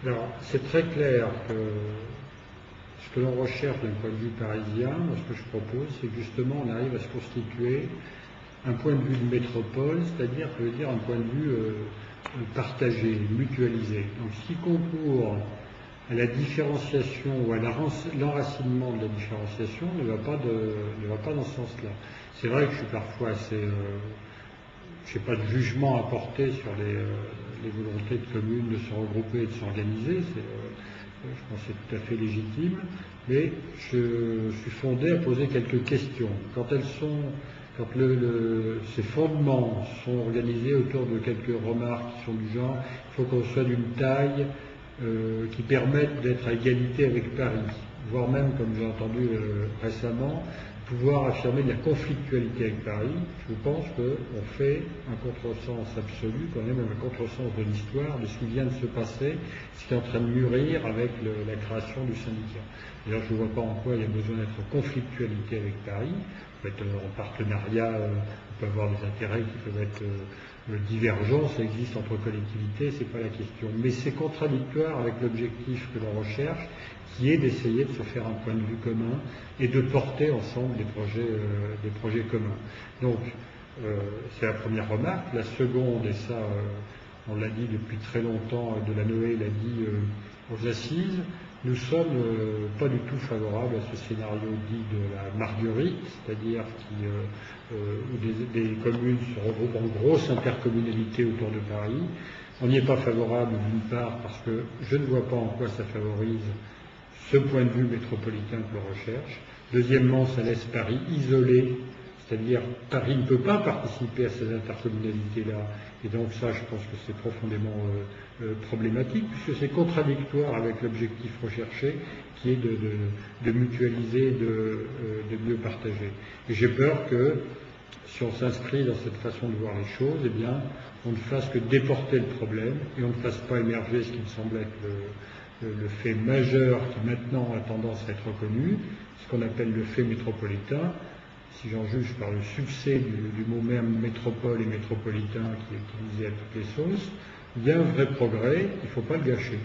Alors, c'est très clair que ce que l'on recherche d'un point de vue parisien, moi, ce que je propose, c'est que justement on arrive à se constituer un point de vue de métropole, c'est-à-dire, je veux dire, un point de vue partagé, mutualisé. Donc, ce qui concourt à la différenciation ou à l'enracinement de la différenciation ne va pas dans ce sens-là. C'est vrai que je suis parfois assez... je n'ai pas de jugement à porter sur les volontés de communes de se regrouper et de s'organiser, je pense que c'est tout à fait légitime, mais je suis fondé à poser quelques questions. Quand ces fondements sont organisés autour de quelques remarques qui sont du genre, il faut qu'on soit d'une taille qui permette d'être à égalité avec Paris, voire même, comme j'ai entendu récemment, pouvoir affirmer de la conflictualité avec Paris. Je pense qu'on fait un contresens absolu, quand même un contresens de l'histoire, de ce qui vient de se passer, ce qui est en train de mûrir avec la création du syndicat. D'ailleurs, je ne vois pas en quoi il y a besoin d'être en conflictualité avec Paris. On peut être en partenariat, on peut avoir des intérêts qui peuvent être divergents, ça existe entre collectivités, c'est pas la question. Mais c'est contradictoire avec l'objectif que l'on recherche, qui est d'essayer de se faire un point de vue commun et de porter ensemble des projets communs. Donc, c'est la première remarque. La seconde, et ça, on l'a dit depuis très longtemps, Delanoë l'a dit aux assises, nous sommes pas du tout favorables à ce scénario dit de la Marguerite, c'est-à-dire où des communes se regroupent en grosse intercommunalité autour de Paris. On n'y est pas favorable d'une part parce que je ne vois pas en quoi ça favorise ce point de vue métropolitain que l'on recherche. Deuxièmement, ça laisse Paris isolé, c'est-à-dire Paris ne peut pas participer à ces intercommunalités-là, et donc ça, je pense que c'est profondément problématique, puisque c'est contradictoire avec l'objectif recherché, qui est de mutualiser, de mieux partager. Et j'ai peur que, si on s'inscrit dans cette façon de voir les choses, eh bien, on ne fasse que déporter le problème, et on ne fasse pas émerger ce qui me semble être le fait majeur qui maintenant a tendance à être reconnu, ce qu'on appelle le fait métropolitain. Si j'en juge par le succès du mot même métropole et métropolitain qui est utilisé à toutes les sauces, il y a un vrai progrès, il ne faut pas le gâcher.